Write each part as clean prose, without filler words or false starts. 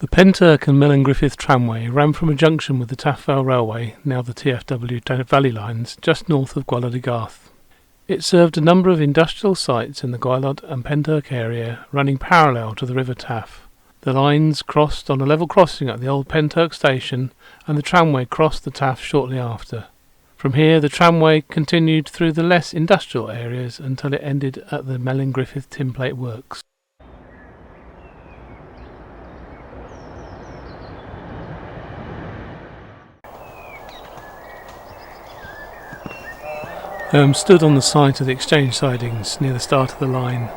The Pentyrch and Melingriffith Tramway ran from a junction with the Taff Vale Railway, now the TfW Valley lines, just north of Gwaelod Y Garth. It served a number of industrial sites in the Gwaelod and Pentyrch area, running parallel to the River Taff. The lines crossed on a level crossing at the old Pentyrch station, and the tramway crossed the Taff shortly after. From here the tramway continued through the less industrial areas until it ended at the Melingriffith Tinplate works. I am stood on the site of the exchange sidings near the start of the line.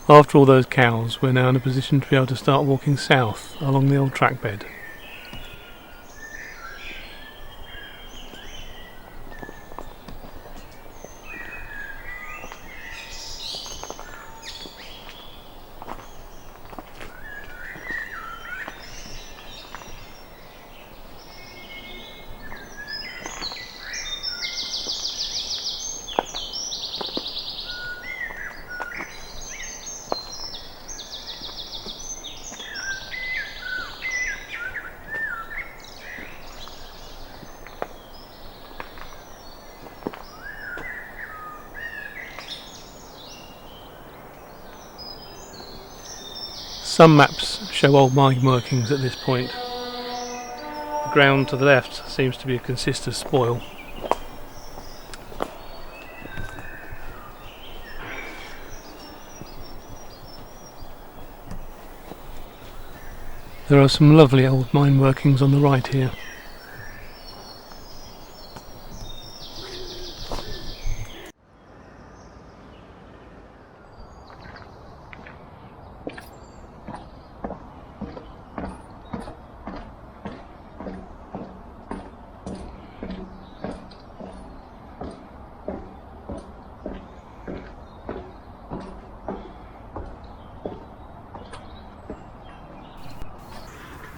After all those cows, we're now in a position to be able to start walking south along the old track bed. Some maps show old mine workings at this point. The ground to the left seems to be a consist of spoil. There are some lovely old mine workings on the right here.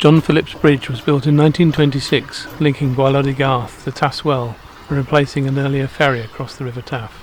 John Phillips Bridge was built in 1926, linking Gwaelod Y Garth to Taff Vale and replacing an earlier ferry across the River Taff.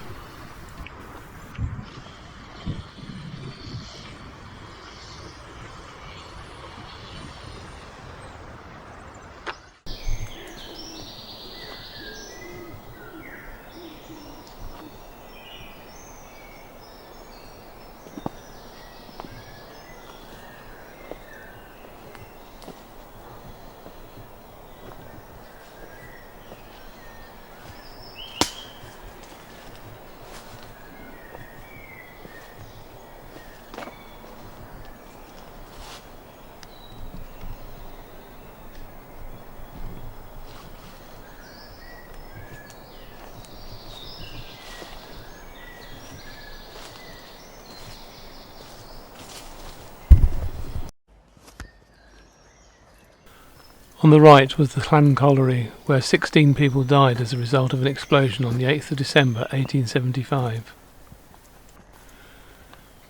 On the right was the Llan Colliery, where 16 people died as a result of an explosion on the 8th of December 1875.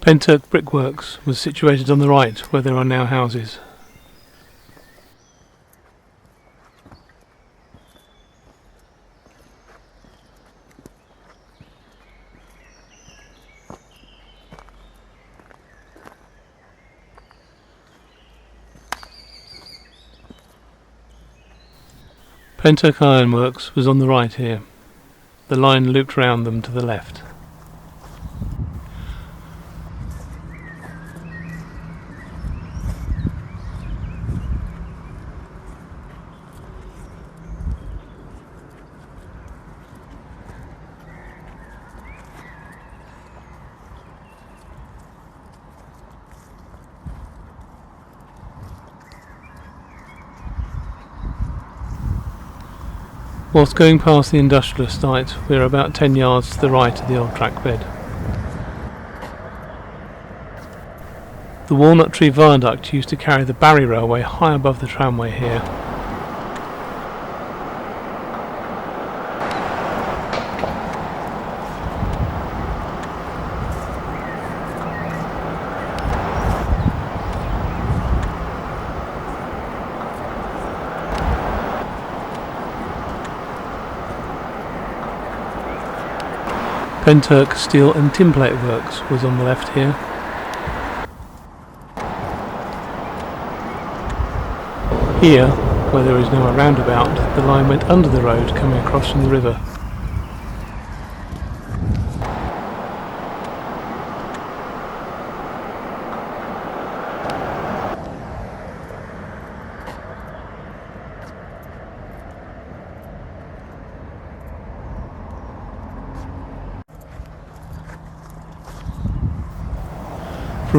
Pentyrch Brickworks was situated on the right, where there are now houses. Pentyrch Ironworks was on the right here. The line looped round them to the left. Whilst going past the industrial estate, we are about 10 yards to the right of the old track bed. The walnut tree viaduct used to carry the Barry Railway high above the tramway here. Pentyrch Steel and Tinplate Works was on the left here. Here, where there is now a roundabout, the line went under the road coming across from the river.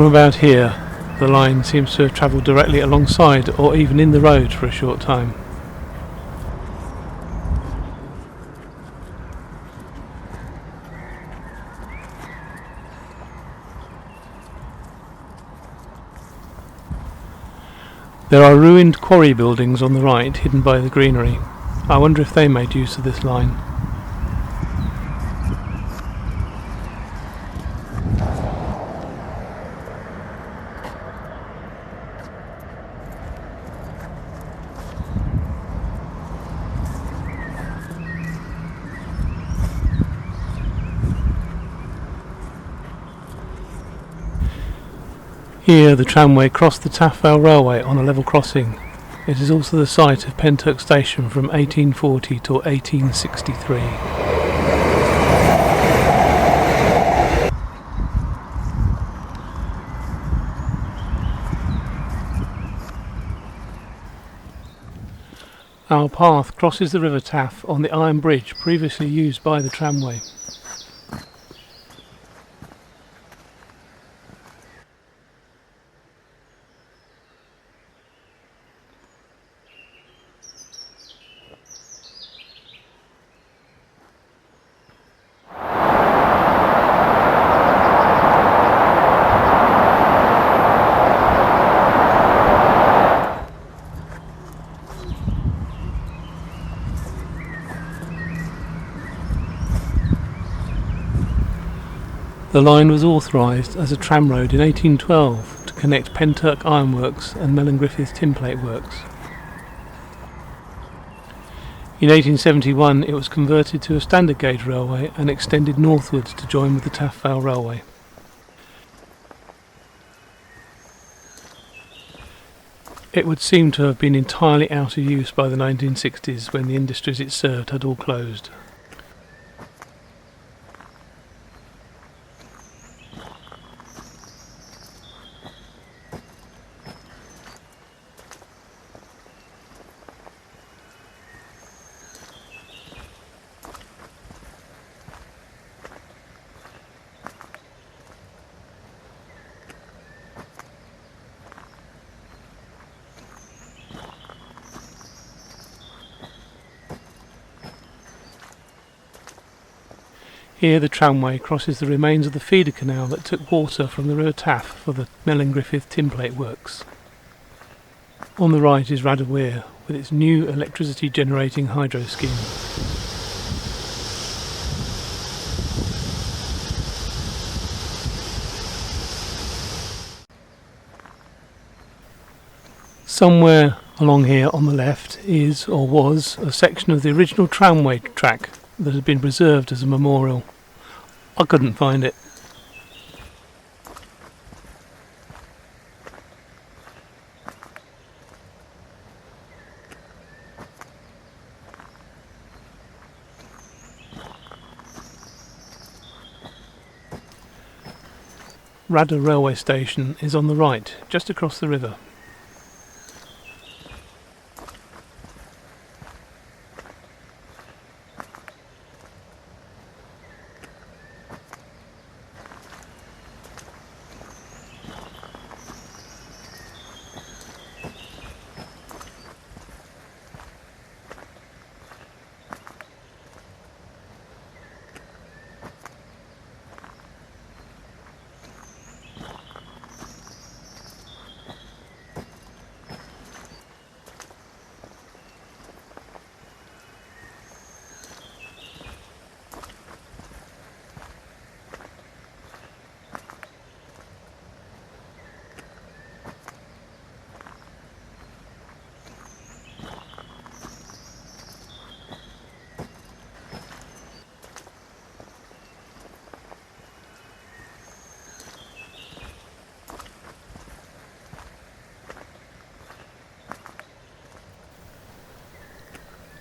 From about here, the line seems to have travelled directly alongside or even in the road for a short time. There are ruined quarry buildings on the right, hidden by the greenery. I wonder if they made use of this line. Here the tramway crossed the Taff Vale Railway on a level crossing. It is also the site of Pentyrch Station from 1840 to 1863. Our path crosses the River Taff on the iron bridge previously used by the tramway. The line was authorised as a tramroad in 1812 to connect Pentyrch Ironworks and Melingriffith Tinplate Works. In 1871 it was converted to a standard gauge railway and extended northwards to join with the Taff Vale Railway. It would seem to have been entirely out of use by the 1960s when the industries it served had all closed. Here the tramway crosses the remains of the feeder canal that took water from the River Taff for the Melingriffith Tinplate Works. On the right is Radyr Weir with its new electricity generating hydro scheme. Somewhere along here on the left is, or was, a section of the original tramway track that had been preserved as a memorial. I couldn't find it. Radyr railway station is on the right, just across the river.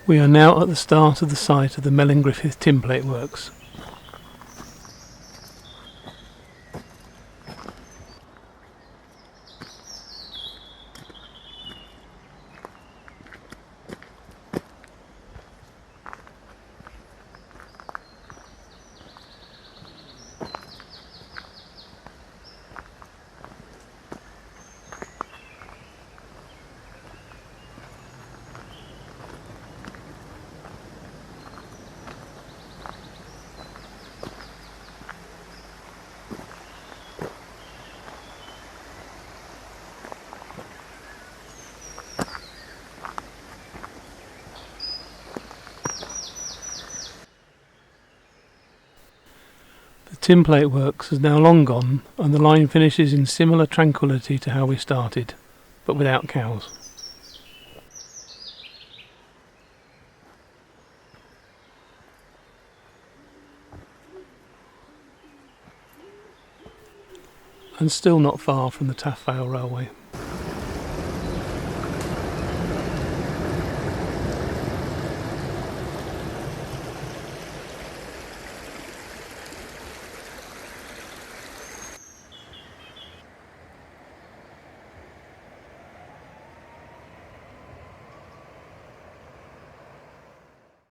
We are now at the start of the site of the Melingriffith Tinplate works. The Tinplate works is now long gone, and the line finishes in similar tranquillity to how we started, but without cows. And still not far from the Taff Vale Railway.